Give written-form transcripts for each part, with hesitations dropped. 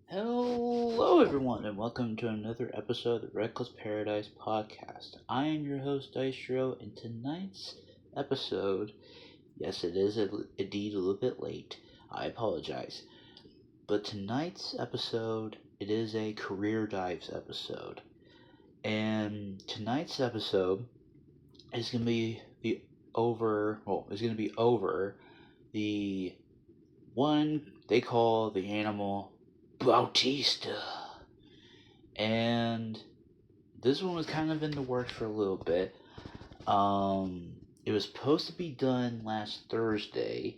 Hello, everyone, and welcome to another episode of the Reckless Paradise podcast. I am your host, Dystro, and tonight's episode, yes, it is indeed a little bit late. I apologize. But tonight's episode, it is a career dives episode. And tonight's episode is going to be over the one they call the animal Bautista. And this one was kind of in the works for a little bit. It was supposed to be done last Thursday,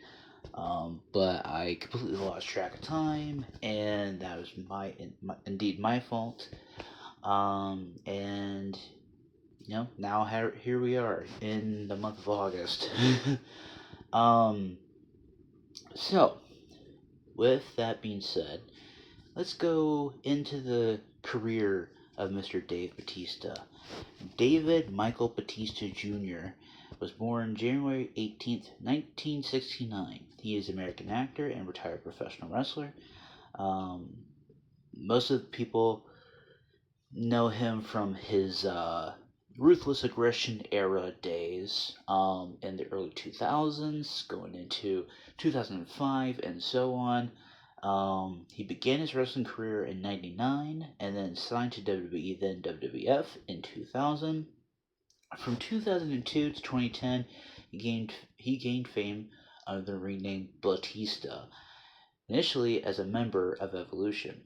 but I completely lost track of time, and that was indeed my fault. And now here we are in the month of August. um, so with that being said, let's go into the career of Mr. Dave Batista. David Michael Batista Jr. was born January 18th, 1969. He is an American actor and retired professional wrestler. Um, Most of the people know him from his ruthless aggression era days in the early 2000s, going into 2005, and so on. He began his wrestling career in '99 and then signed to WWE, then WWF in 2000. From 2002 to 2010, he gained fame under the ring name Batista, initially as a member of Evolution.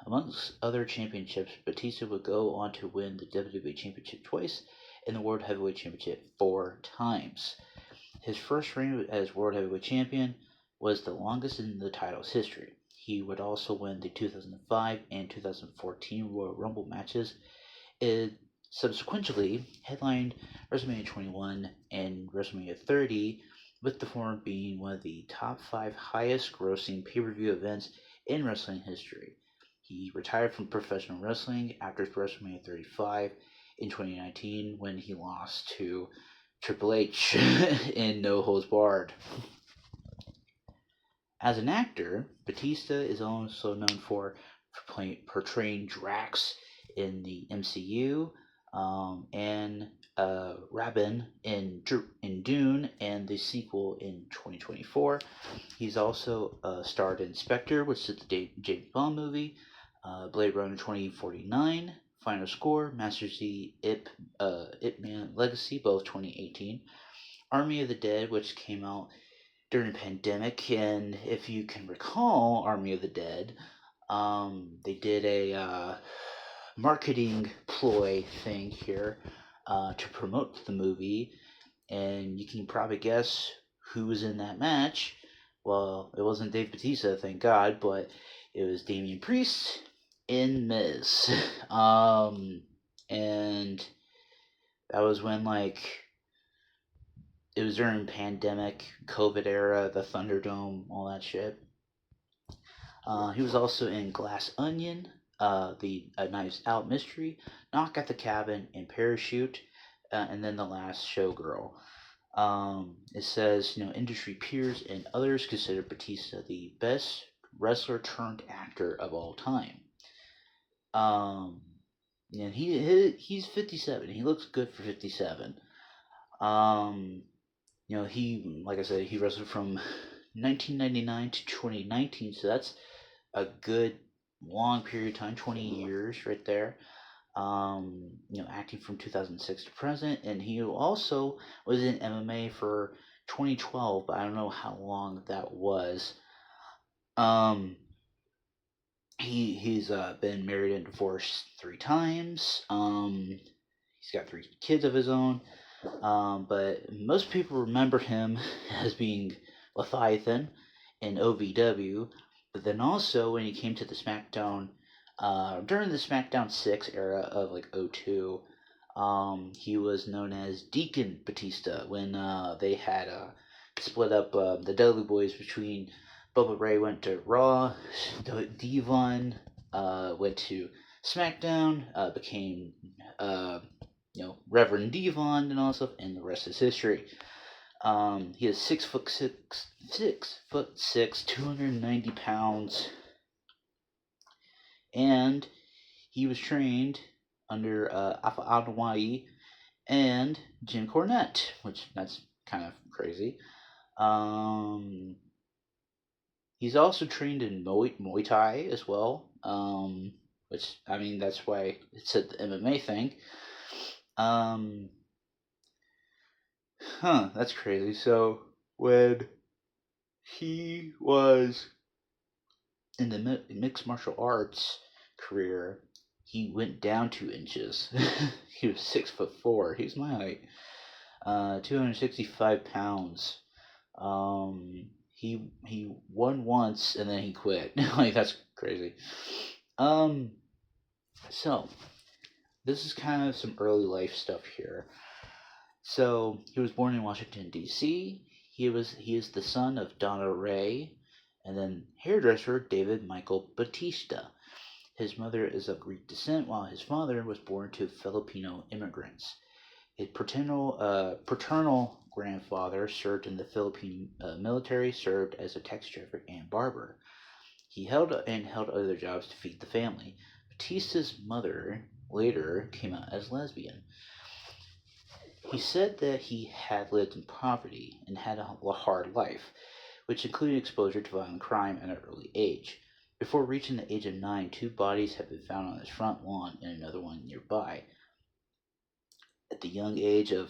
Amongst other championships, Batista would go on to win the WWE Championship twice and the World Heavyweight Championship 4 times. His first reign as World Heavyweight Champion was the longest in the title's history. He would also win the 2005 and 2014 Royal Rumble matches. It subsequently headlined WrestleMania 21 and WrestleMania 30, with the former being one of the top 5 highest grossing pay per view events in wrestling history. He retired from professional wrestling after WrestleMania 35 in 2019 when he lost to Triple H in No Holds Barred. As an actor, Batista is also known for portraying Drax in the MCU, and Rabin in Dune and the sequel in 2024. He's also starred in Spectre, which is the James Bond movie, Blade Runner 2049, Final Score, Master Z, Ip Man Legacy, both 2018, Army of the Dead, which came out during the pandemic, and if you can recall Army of the Dead, they did a marketing ploy thing here to promote the movie, and you can probably guess who was in that match. Well, it wasn't Dave Batista, thank God, but it was Damian Priest in Miz. And that was when, it was during pandemic, COVID era, the Thunderdome, all that shit. He was also in Glass Onion, the Knives Out Mystery, Knock at the Cabin, and Parachute, and then The Last Showgirl. It says, industry peers and others consider Batista the best wrestler turned actor of all time. And he's 57. He looks good for 57. Like I said, he wrestled from 1999 to 2019, so that's a good long period of time, 20 years right there. Acting from 2006 to present, and he also was in MMA for 2012, but I don't know how long that was. He's been married and divorced 3 times. He's got 3 kids of his own. But most people remember him as being Leviathan in OVW, but then also when he came to the SmackDown, during the SmackDown 6 era of like '02, he was known as Deacon Batista when they had split up the Dudley Boys between Bubba Ray went to Raw, Devon went to SmackDown, became Reverend Devon and all stuff, and the rest is history. He is 6'6", 290 pounds. and he was trained under Alpha Adewale and Jim Cornette, which that's kind of crazy. Um, he's also trained in Muay Thai as well, which I mean that's why it's an MMA thing. Um, that's crazy. So when he was in the mixed martial arts career, he went down 2 inches. He was 6'4". He's my height. 265 pounds. He won once and then he quit. Like that's crazy. Um, so this is kind of some early life stuff here. So he was born in Washington D.C. He is the son of Donna Ray, and then hairdresser David Michael Batista. His mother is of Greek descent, while his father was born to Filipino immigrants. His paternal grandfather served in the Philippine military, served as a taxi driver and barber. He held other jobs to feed the family. Batista's mother later came out as lesbian. He said that he had lived in poverty and had a hard life, which included exposure to violent crime at an early age. Before reaching the age of 9, 2 bodies had been found on his front lawn and another one nearby. At the young age of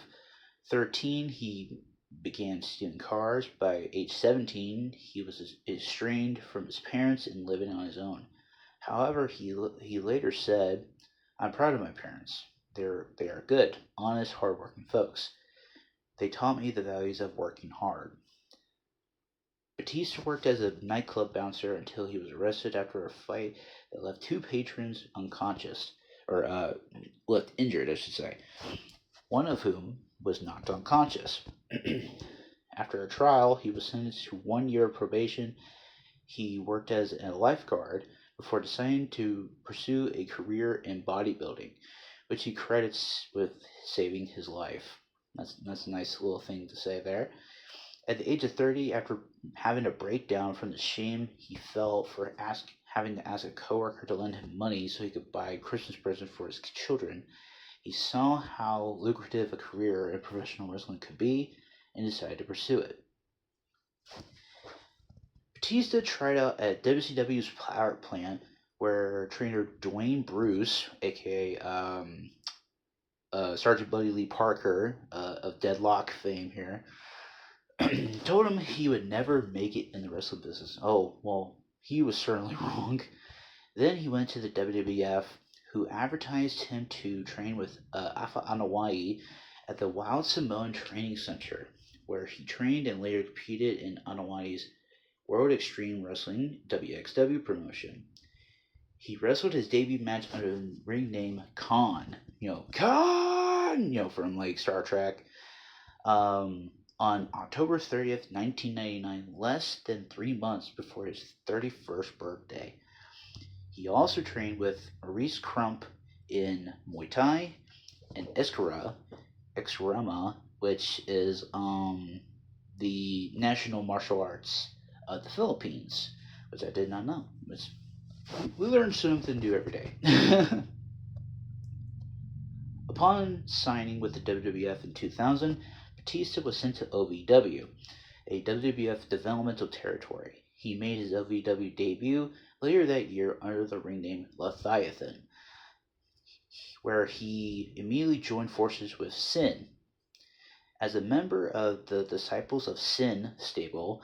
13, he began stealing cars. By age 17, he was estranged from his parents and living on his own. However, he later said, "I'm proud of my parents. They are good, honest, hardworking folks. They taught me the values of working hard." Batista worked as a nightclub bouncer until he was arrested after a fight that left 2 patrons unconscious, or left injured, I should say, one of whom was knocked unconscious. After a trial, he was sentenced to 1 year of probation. He worked as a lifeguard before deciding to pursue a career in bodybuilding, which he credits with saving his life. That's a nice little thing to say there. At the age of 30, after having a breakdown from the shame he felt for having to ask a coworker to lend him money so he could buy a Christmas present for his children, he saw how lucrative a career in professional wrestling could be and decided to pursue it. Batista tried out at WCW's power plant, where trainer Dwayne Bruce, aka Sergeant Buddy Lee Parker of Deadlock fame here, told him he would never make it in the wrestling business. Oh, well, he was certainly wrong. Then he went to the WWF, who advertised him to train with Alpha Adewale at the Wild Samoan Training Center, where he trained and later competed in Adewale's World Extreme Wrestling WXW promotion. He wrestled his debut match under the ring name Khan, Khan, from like Star Trek, on October 30th, 1999, less than 3 months before his 31st birthday. He also trained with Maurice Crump in Muay Thai and Eskrima, which is the national martial arts of the Philippines, which I did not know. We learn something new every day. Upon signing with the WWF in 2000, Batista was sent to OVW, a WWF developmental territory. He made his OVW debut later that year under the ring name Leviathan, where he immediately joined forces with Sin. As a member of the Disciples of Sin stable,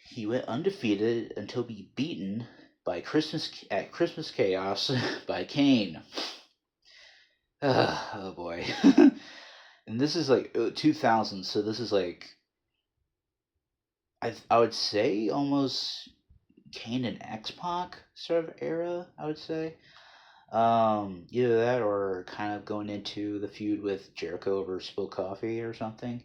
he went undefeated until being beaten by Christmas Chaos by Kane. Oh boy. And this is like 2000, so this is like I would say almost Kane and X-Pac sort of era, I would say. Either that or kind of going into the feud with Jericho over spilled coffee or something.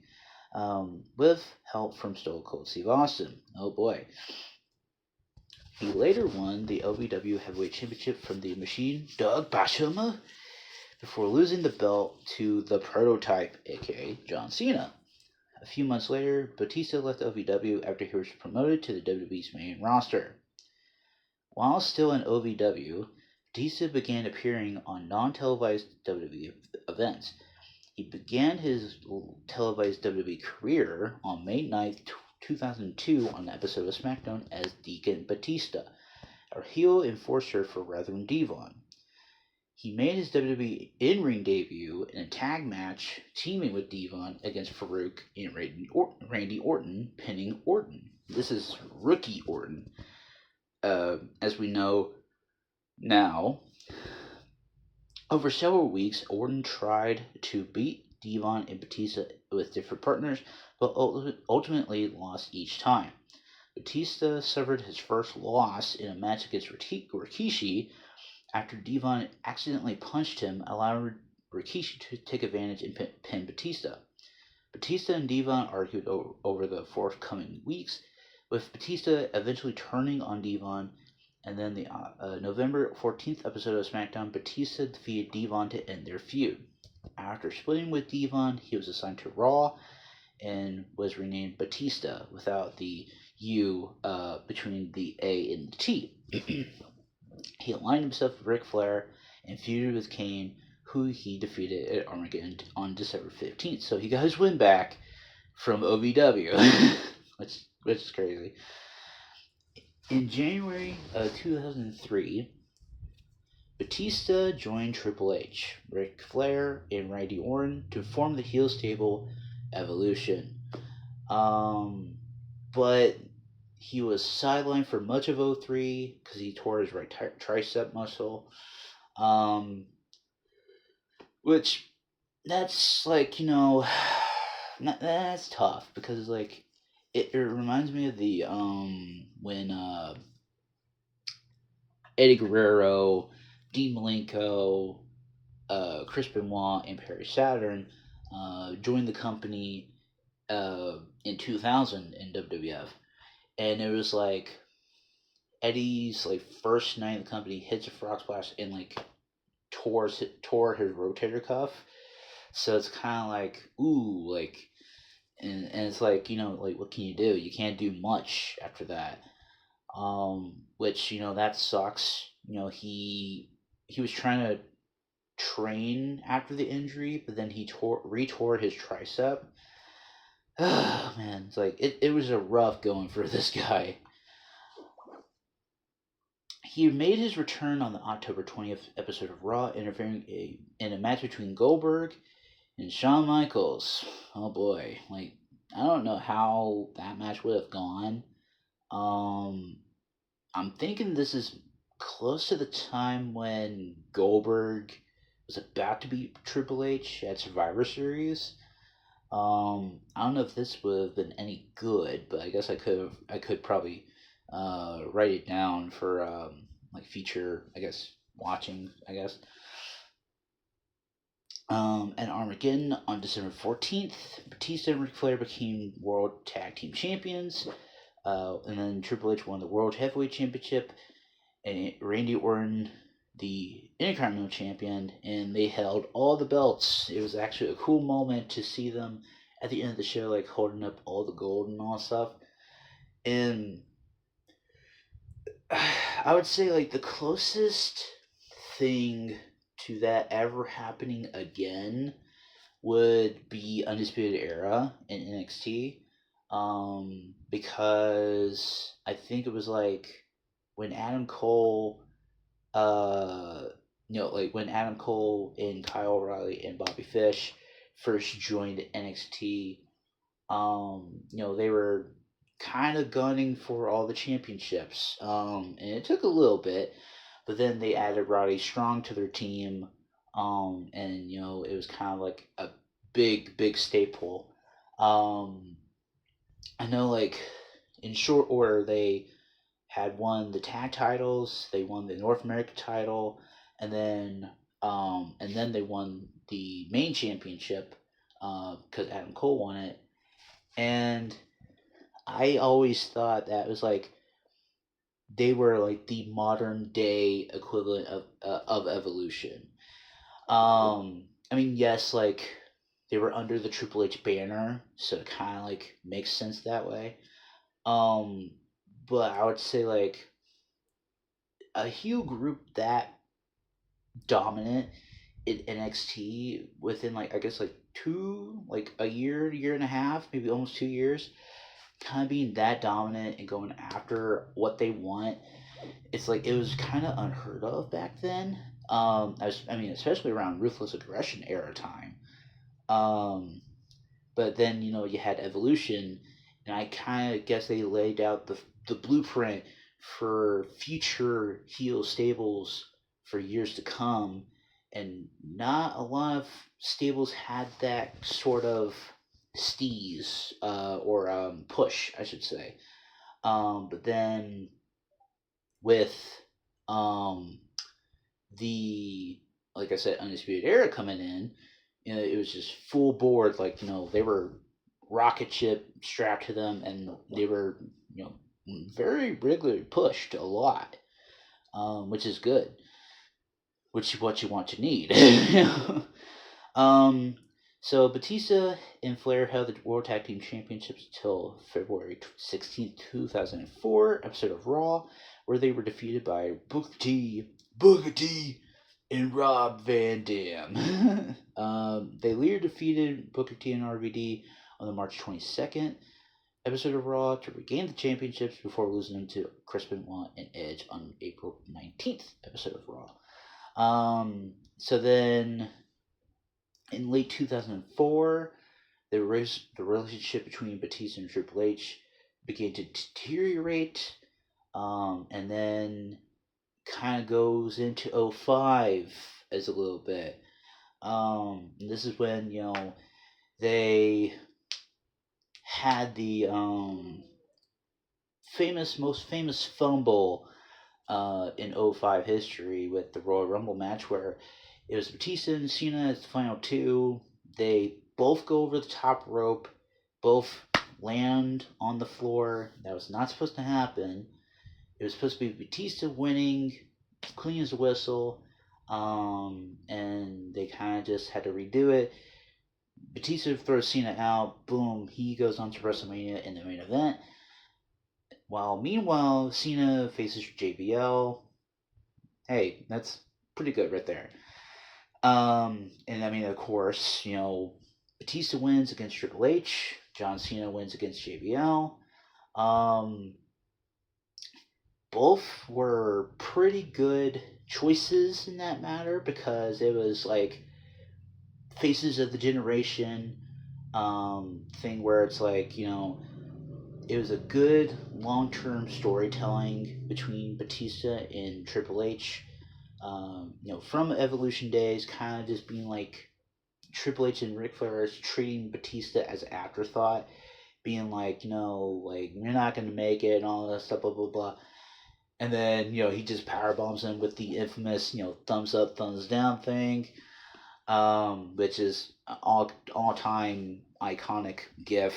With help from Stone Cold Steve Austin. Oh boy. He later won the OVW Heavyweight Championship from the Machine, Doug Basham, before losing the belt to the Prototype, aka John Cena. A few months later, Batista left OVW after he was promoted to the WWE's main roster. While still in OVW, Batista began appearing on non-televised WWE events. He began his televised WWE career on May 9th, 2002 on an episode of SmackDown as Deacon Batista, a heel enforcer for Reverend Devon. He made his WWE in-ring debut in a tag match teaming with Devon against Farouk and Randy Orton, pinning Orton. This is rookie Orton. As we know now, over several weeks, Orton tried to beat Devon and Batista with different partners, but ultimately lost each time. Batista suffered his first loss in a match against Rikishi after Devon accidentally punched him, allowing Rikishi to take advantage and pin Batista. Batista and Devon argued over the forthcoming weeks, with Batista eventually turning on Devon, and then the November 14th episode of SmackDown, Batista defeated Devon to end their feud. After splitting with Devon, he was assigned to Raw and was renamed Batista without the U between the A and the T. He aligned himself with Ric Flair and feuded with Kane, who he defeated at Armageddon on December 15th. So he got his win back from OVW, which is crazy. In January of 2003, Batista joined Triple H, Ric Flair, and Randy Orton to form the heel stable Evolution. But he was sidelined for much of 03 because he tore his right tricep muscle. Which, that's like, that's tough because, like, it reminds me of the, when, Eddie Guerrero, Dean Malenko, Chris Benoit, and Perry Saturn joined the company in 2000 in WWF. And it was like Eddie's like first night in the company, hits a frog splash and like tore his rotator cuff. So it's kind of like, ooh, like, and it's like, like, what can you do? You can't do much after that. Which, that sucks. He was trying to train after the injury, but then he retore his tricep. Man, it's like, it was a rough going for this guy. He made his return on the October 20th episode of Raw, interfering in a match between Goldberg and Shawn Michaels. Oh boy, like, I don't know how that match would have gone. I'm thinking this is close to the time when Goldberg was about to beat Triple H at Survivor Series. I don't know if this would have been any good, but I guess I could probably write it down for like future, I guess, watching, I guess. At Armageddon on December 14th, Batista and Ric Flair became World Tag Team Champions. And then Triple H won the World Heavyweight Championship, and Randy Orton the Intercontinental Champion, and they held all the belts. It was actually a cool moment to see them at the end of the show, like holding up all the gold and all stuff. And I would say, like, the closest thing to that ever happening again would be Undisputed Era in NXT. Because I think it was like when Adam Cole, like when Adam Cole and Kyle O'Reilly and Bobby Fish first joined NXT, they were kind of gunning for all the championships. And it took a little bit, but then they added Roddy Strong to their team, and it was kind of like a big staple. I know, like, in short order, they had won the tag titles, they won the North American title, and then they won the main championship because Adam Cole won it. And I always thought that was like they were like the modern day equivalent of Evolution. I mean, yes, like, they were under the Triple H banner, so it kind of like makes sense that way. But I would say, like, a heel group that dominant in NXT within like I guess like a year and a half, maybe almost 2 years, kind of being that dominant and going after what they want. It's like it was kind of unheard of back then. I mean, especially around Ruthless Aggression era time. Um, but then you had Evolution, and I kind of guess they laid out the blueprint for future heel stables for years to come, and not a lot of stables had that sort of steez or push, I should say. But then with um, the like I said, Undisputed Era coming in, it was just full board. Like they were rocket ship strapped to them, and they were you know very regularly pushed a lot, which is good, which is what you want to need. um, so Batista and Flair held the World Tag Team Championships until February 16th, 2004, episode of Raw, where they were defeated by Booker T, and Rob Van Dam. They later defeated Booker T and RVD on the March 22nd episode of Raw to regain the championships before losing them to Chris Benoit and Edge on April 19th episode of Raw. So then in late 2004, the relationship between Batista and Triple H began to deteriorate, and then kind of goes into 05 as a little bit. And this is when they had the most famous fumble in 05 history with the Royal Rumble match, where it was Batista and Cena as the final two. They both go over the top rope, both land on the floor. That was not supposed to happen. It was supposed to be Batista winning, clean as a whistle, and they kind of just had to redo it. Batista throws Cena out. Boom, he goes on to WrestleMania in the main event. Meanwhile, Cena faces JBL. Hey, that's pretty good right there. And I mean, of course, Batista wins against Triple H. John Cena wins against JBL. Both were pretty good choices in that matter, because it was like faces of the generation thing where it's like, it was a good long-term storytelling between Batista and Triple H. From Evolution days, kind of just being like Triple H and Ric Flair treating Batista as an afterthought, being like, like you're not gonna make it and all that stuff, blah blah blah. And then he just power bombs him with the infamous thumbs up, thumbs down thing, which is all time iconic gif.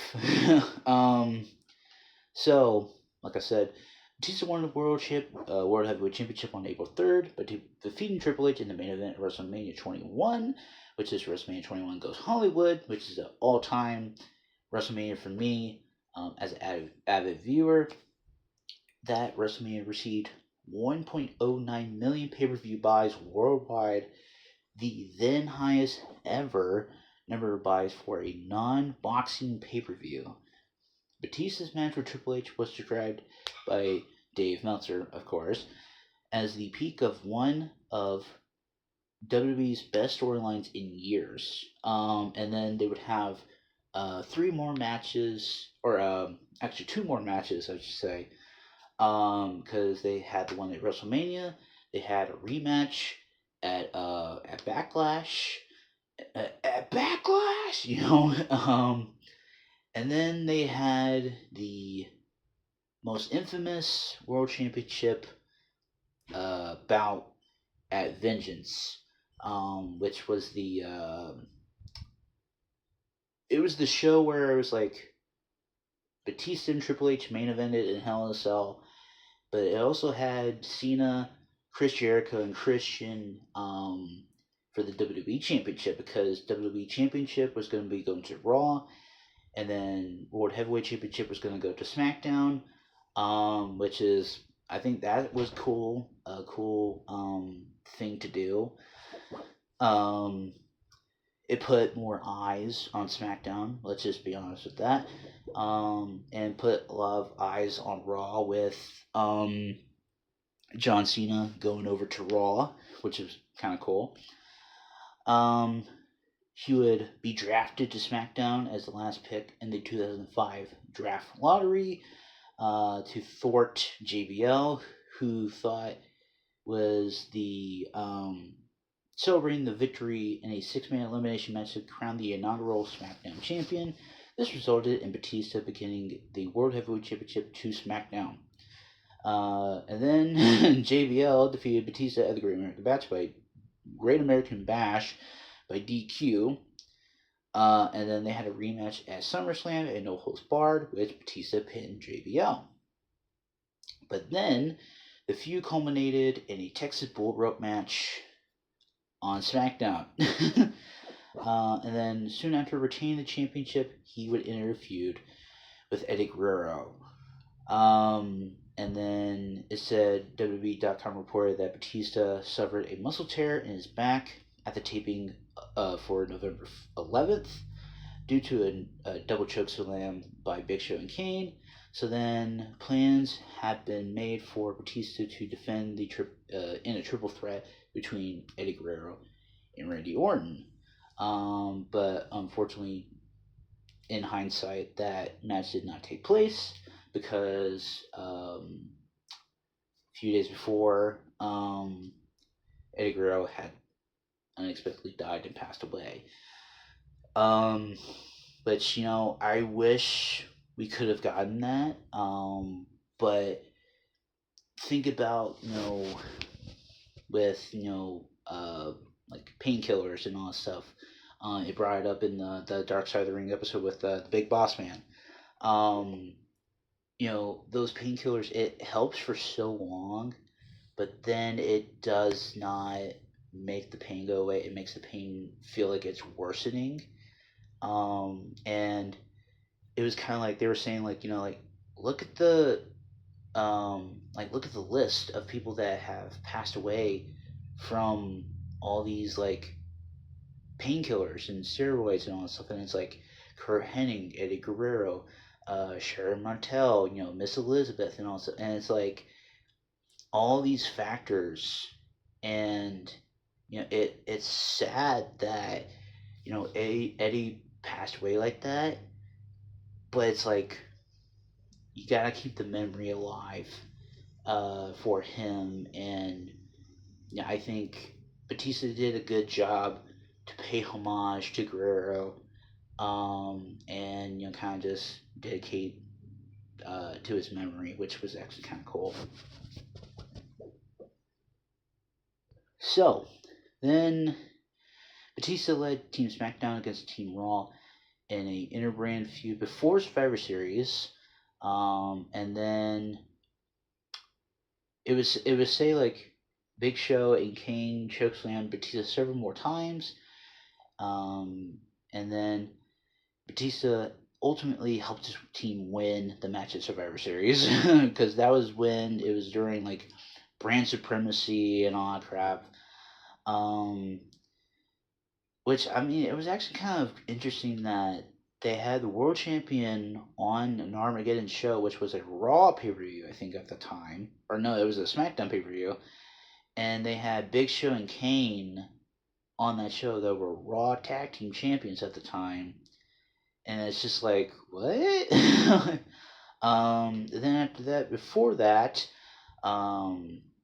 So, like I said, Batista won the World Heavyweight Championship on April 3rd, but defeating Triple H in the main event of WrestleMania 21, which is WrestleMania 21 Goes Hollywood, which is an all-time WrestleMania for me as an avid viewer. That WrestleMania received 1.09 million pay-per-view buys worldwide, the then highest ever number of buys for a non-boxing pay-per-view. Batista's match with Triple H was described by Dave Meltzer, of course, as the peak of one of WWE's best storylines in years. And then they would have three more matches, or actually two more matches, I should say, because they had the one at WrestleMania, they had a rematch at Backlash, and then they had the most infamous World Championship bout at Vengeance, which was it was the show where it was like Batista and Triple H main evented in Hell in a Cell, but it also had Cena, Chris Jericho, and Christian for the WWE Championship, because WWE Championship was going to be going to Raw, and then World Heavyweight Championship was going to go to SmackDown, which is I think that was cool, a cool thing to do. Um, it put more eyes on SmackDown. Let's just be honest with that. And put a lot of eyes on Raw with John Cena going over to Raw, which is kind of cool. Um, he would be drafted to SmackDown as the last pick in the 2005 draft lottery to thwart JBL, who thought was the celebrating the victory in a six-man elimination match to crown the inaugural SmackDown champion. This resulted in Batista beginning the World Heavyweight Championship to SmackDown. And then JBL defeated Batista at the Great American Bash by DQ. And then they had a rematch at SummerSlam at No Holds Barred, which Batista pinned JBL. But then the feud culminated in a Texas Bull Rope match on SmackDown. And then soon after retaining the championship, he would enter a feud with Eddie Guerrero. And then it said WWE.com reported that Batista suffered a muscle tear in his back at the taping for November 11th due to a double chokeslam by Big Show and Kane. So then plans have been made for Batista to defend the in a triple threat between Eddie Guerrero and Randy Orton. But unfortunately, in hindsight, that match did not take place because a few days before, Eddie Guerrero had unexpectedly died and passed away. But I wish we could have gotten that. But think about with like painkillers and all that stuff. It brought it up in the Dark Side of the Ring episode with the Big Boss Man. Those painkillers, it helps for so long, but then it does not make the pain go away. It makes the pain feel like it's worsening. And it was kind of like they were saying, like, look at the look at the list of people that have passed away from all these like painkillers and steroids and all that stuff, and it's like Kurt Hennig, Eddie Guerrero, Sharon Martel, Miss Elizabeth, and all stuff, and it's like all these factors, and it's sad that Eddie passed away like that, but it's like you gotta keep the memory alive for him, and I think Batista did a good job to pay homage to Guerrero, and kind of just dedicate to his memory, which was actually kind of cool. So then Batista led Team SmackDown against Team Raw in a interbrand feud before Survivor Series, and then it was say like Big Show and Kane chokeslammed Batista several more times, and then Batista ultimately helped his team win the match at Survivor Series because that was when it was during like brand supremacy and all that crap. Which, I mean, it was actually kind of interesting that they had the world champion on an Armageddon show, which was a Raw pay-per-view, I think, at the time. Or no, it was a SmackDown pay-per-view. And they had Big Show and Kane on that show that were Raw tag team champions at the time. And it's just like, what? Then after that, before that,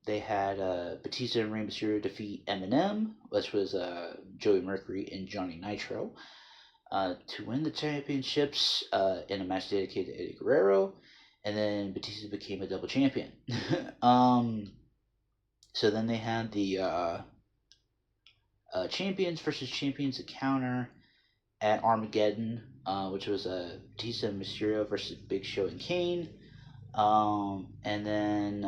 they had Batista and Rey Mysterio defeat Eminem, which was Joey Mercury and Johnny Nitro, to win the championships in a match dedicated to Eddie Guerrero, and then Batista became a double champion. So then they had the champions versus champions encounter at Armageddon, which was Batista and Mysterio versus Big Show and Kane, and then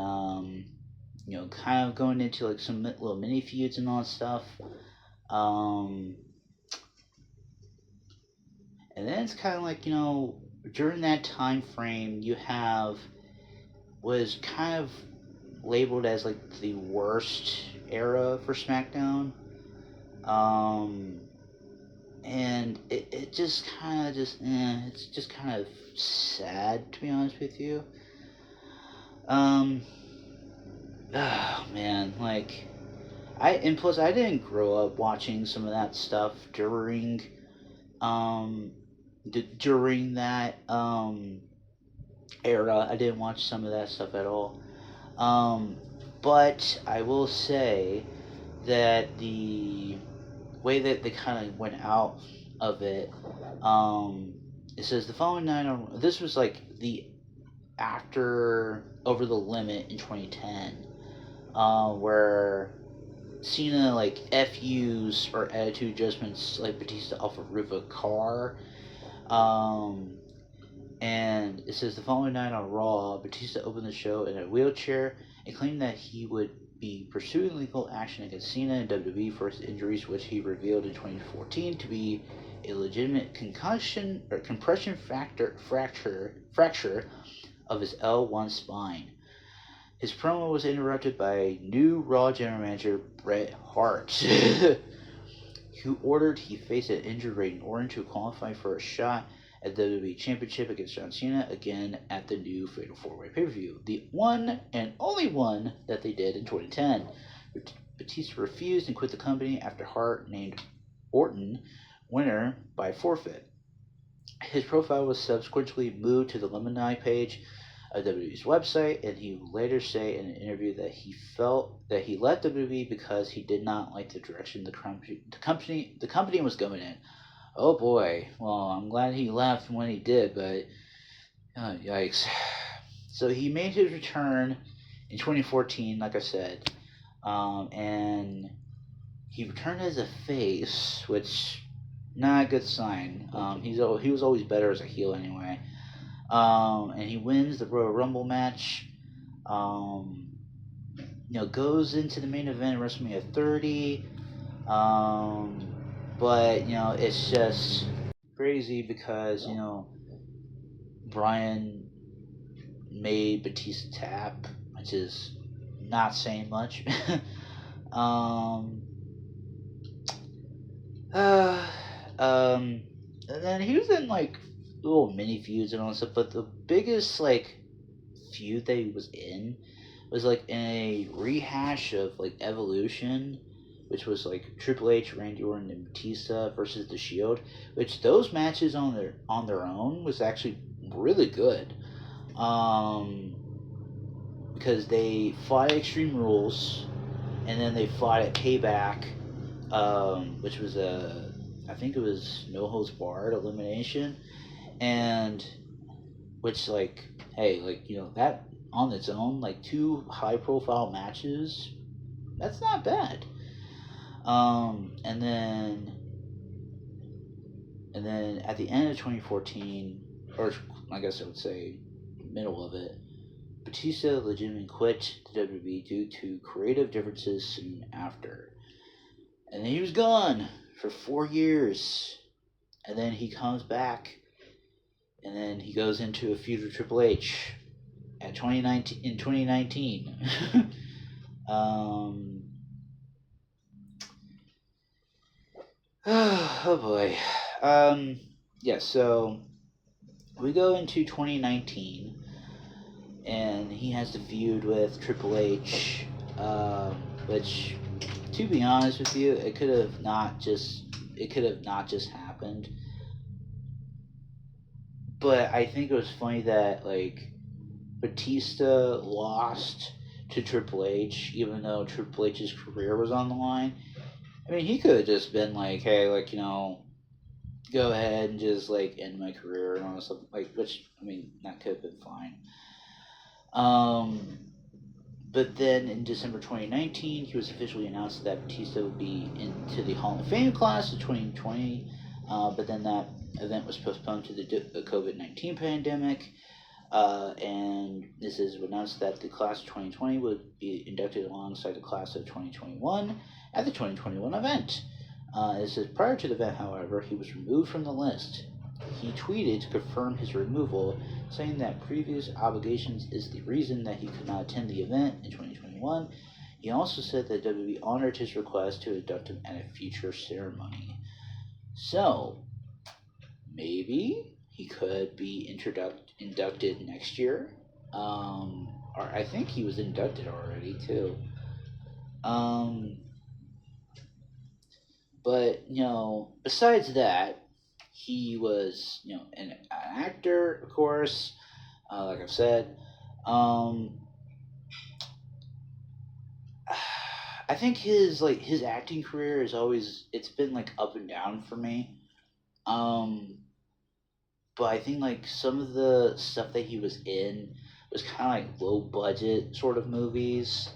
kind of going into like some little mini feuds and all that stuff. And then it's kind of like during that time frame you have was kind of labeled as like the worst era for SmackDown. Um, and it just kind of it's just kind of sad, to be honest with you. Um, oh man, like and plus I didn't grow up watching some of that stuff um during that era. I didn't watch some of that stuff at all. Um, but I will say that the way that they kind of went out of it, um, it says the following night on this was like the after Over the Limit in 2010, where Cena like FUs or attitude adjustments like Batista off a roof of a car. Um, and it says the following night on Raw, Batista opened the show in a wheelchair and claimed that he would be pursuing legal action against Cena and WWE for his injuries, which he revealed in 2014 to be a legitimate concussion or compression fracture of his L1 spine. His promo was interrupted by new Raw General Manager Bret Hart, who ordered he face an injured Randy Orton to qualify for a shot at the WWE Championship against John Cena again at the new Fatal 4-Way pay-per-view, the one and only one that they did in 2010. Batista refused and quit the company after Hart named Orton winner by forfeit. His profile was subsequently moved to the alumni page of WWE's website, and he would later say in an interview that he felt that he left WWE because he did not like the direction the company was going in. Oh boy. Well, I'm glad he left when he did, but yikes. So he made his return in 2014, like I said, and he returned as a face, which not a good sign. He was always better as a heel anyway. And he wins the Royal Rumble match. Goes into the main event at WrestleMania 30. But it's just crazy because Brian made Batista tap, which is not saying much. And then he was in like little mini feuds and all that stuff, but the biggest like feud that he was in was like in a rehash of like Evolution, which was like Triple H, Randy Orton, and Batista versus The Shield, which those matches on their own was actually really good, because they fought at Extreme Rules, and then they fought at Payback, which was I think it was no holds barred elimination, and which like hey that on its own like two high profile matches, that's not bad. And then at the end of 2014, or I guess I would say middle of it, Batista legitimately quit the WWE due to creative differences soon after. And then he was gone for 4 years. And then he comes back, and then he goes into a feud with Triple H in 2019. Oh boy. Yeah, so we go into 2019, and he has the feud with Triple H, which, to be honest with you, it could have not just happened. But I think it was funny that like Batista lost to Triple H, even though Triple H's career was on the line. I mean, he could have just been like, hey, like, go ahead and just, like, end my career and all stuff, like, which, I mean, that could have been fine. But then in December 2019, he was officially announced that Batista would be into the Hall of Fame class of 2020, but then that event was postponed to the COVID-19 pandemic. And this is announced that the class of 2020 would be inducted alongside the class of 2021 at the 2021 event. This is prior to the event, however, he was removed from the list. he tweeted to confirm his removal, saying that previous obligations is the reason that he could not attend the event in 2021. He also said that WWE honored his request to induct him at a future ceremony. So, maybe he could be inducted next year. Or I think he was inducted already too. Um, but besides that, he was an actor, of course. Like I've said, um, I think his acting career is always it's been like up and down for me. Um, but I think like some of the stuff that he was in was kind of like low budget sort of movies,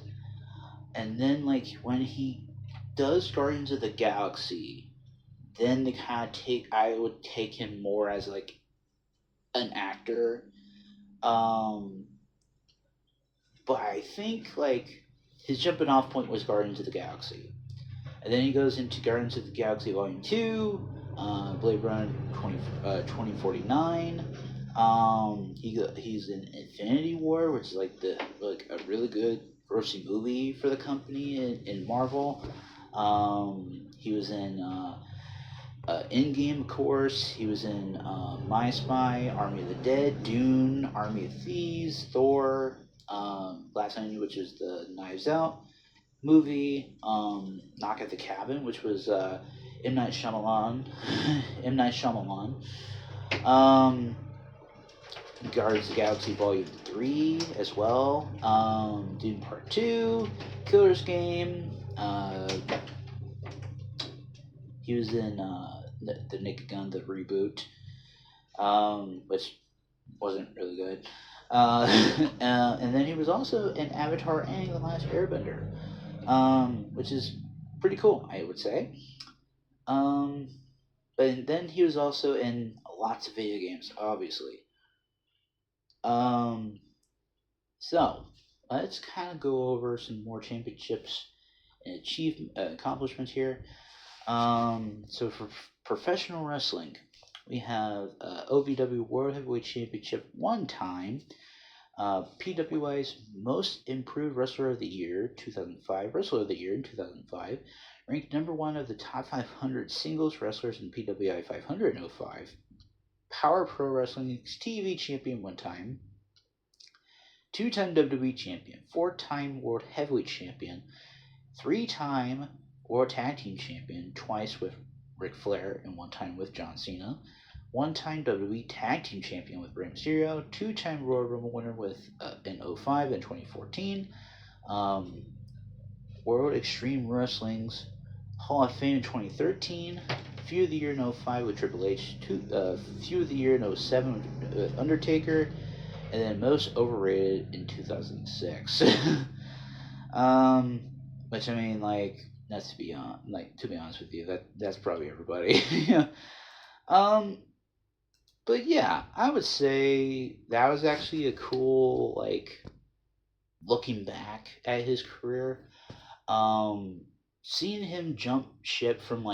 and then like when he does Guardians of the Galaxy, then they kind of take I would take him more as like an actor. Um, but I think like his jumping off point was Guardians of the Galaxy, and then he goes into Guardians of the Galaxy Volume 2, Blade Runner 2049. He's in Infinity War, which is like a really good grossing movie for the company in Marvel. He was in Endgame, of course. He was in My Spy, Army of the Dead, Dune, Army of Thieves, Thor, Glass Onion, which is the Knives Out movie, Knock at the Cabin, which was M. Night Shyamalan. M. Night Shyamalan. Um, Guardians of the Galaxy Volume 3 as well. Dune Part 2, Killer's Game. He was in the Naked Gun, the reboot, which wasn't really good. And then he was also in Avatar and The Last Airbender, which is pretty cool, I would say. Um, but then he was also in lots of video games, obviously. Um, so let's kind of go over some more championships and accomplishments here. So for professional wrestling, we have OVW World Heavyweight Championship one time. PWI's Most Improved Wrestler of the Year 2005, Wrestler of the Year in 2005, ranked number one of the top 500 singles wrestlers in PWI 500 in 05, Power Pro Wrestling's TV champion one time, two-time WWE champion, four-time World Heavyweight champion, three-time World Tag Team champion, twice with Ric Flair and one time with John Cena, one-time WWE Tag Team Champion with Rey Mysterio, two-time Royal Rumble winner with in 05 and 2014, World Extreme Wrestling's Hall of Fame in 2013, Feud of the Year in 05 with Triple H, Feud of the Year in 07 with Undertaker, and then Most Overrated in 2006. Which I mean, like, that's to be honest with you, that's probably everybody. But yeah, I would say that was actually a cool, like, looking back at his career. Seeing him jump ship from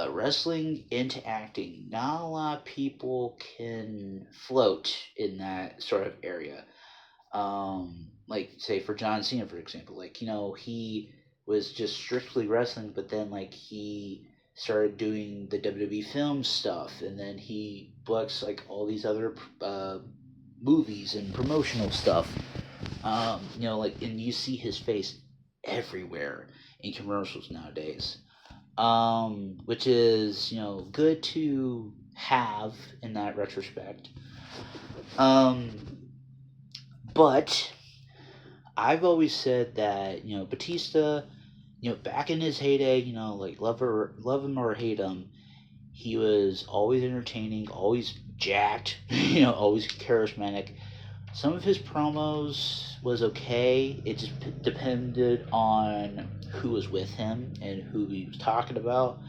wrestling into acting. Not a lot of people can float in that sort of area. Like say for John Cena, for example, like he was just strictly wrestling, but then like he started doing the WWE film stuff, and then he books like all these other movies and promotional stuff. Like, and you see his face everywhere in commercials nowadays, which is good to have in that retrospect. But I've always said that Batista, back in his heyday, like love him or hate him, he was always entertaining, always jacked, always charismatic. Some of his promos was okay. It just depended on who was with him and who he was talking about.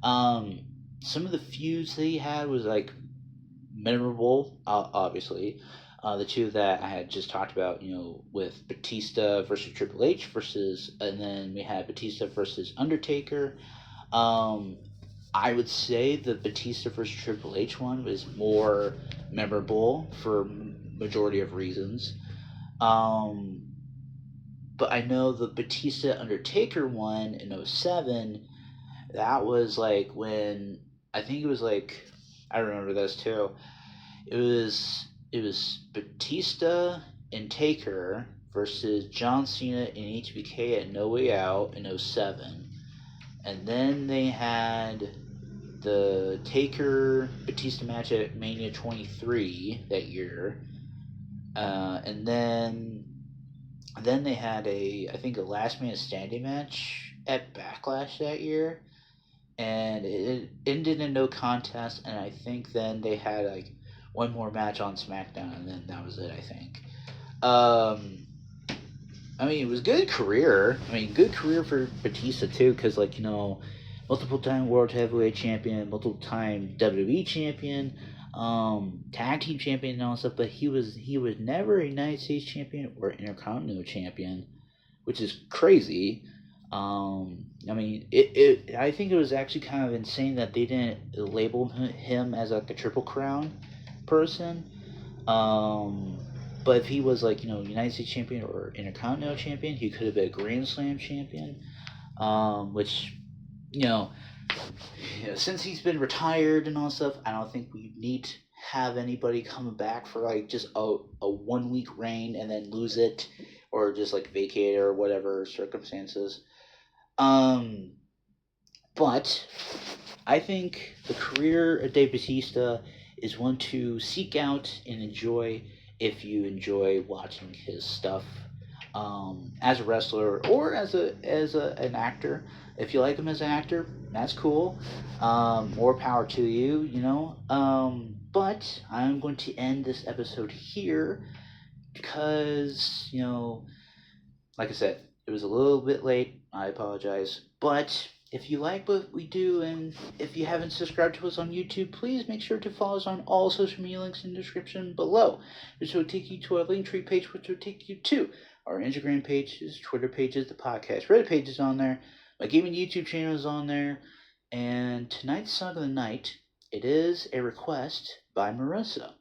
Some of the feuds that he had was like memorable, obviously. The two that I had just talked about, with Batista versus Triple H and then we had Batista versus Undertaker. I would say the Batista versus Triple H one was more memorable for majority of reasons. Um, but I know the Batista Undertaker one in '07. That was like when I think it was like I remember this too. It was Batista and Taker versus John Cena and HBK at No Way Out in '07. And then they had the Taker Batista match at Mania 23 that year. And then they had I think a last man standing match at Backlash that year, and it ended in no contest. And I think then they had like one more match on SmackDown, and then that was it. I think. Um, I mean, it was good career. I mean, good career for Batista too, because like multiple time world heavyweight champion, multiple time WWE champion, tag team champion and all that stuff. But he was never a United States champion or Intercontinental champion, which is crazy. I mean, I think it was actually kind of insane that they didn't label him as like a triple crown person. Um, but if he was like United States champion or Intercontinental champion, he could have been a Grand Slam champion. Which you know, since he's been retired and all stuff, I don't think we need to have anybody coming back for like just a 1 week reign and then lose it, or just like vacate it or whatever circumstances. Um, but I think the career of Dave Batista is one to seek out and enjoy if you enjoy watching his stuff, as a wrestler or an actor. If you like him as an actor, that's cool. More power to you, you know. But I'm going to end this episode here because like I said, it was a little bit late. I apologize. But if you like what we do, and if you haven't subscribed to us on YouTube, please make sure to follow us on all social media links in the description below. This will take you to our Linktree page, which will take you to our Instagram pages, Twitter pages, the podcast Reddit page is on there, my gaming YouTube channel is on there, and tonight's song of the night, it is a request by Marissa.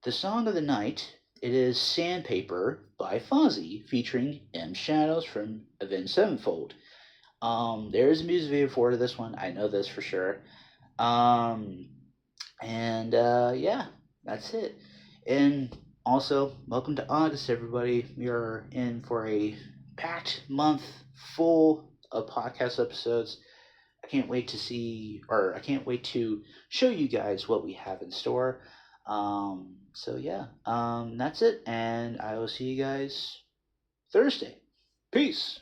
The song of the night, it is Sandpaper by Fozzy, featuring M Shadows from Avenged Sevenfold. There is a music video for this one, I know this for sure. Um, and yeah, that's it. And also, welcome to August, everybody. We are in for a packed month full of podcast episodes. I can't wait to show you guys what we have in store. So yeah, that's it, and I will see you guys Thursday. Peace.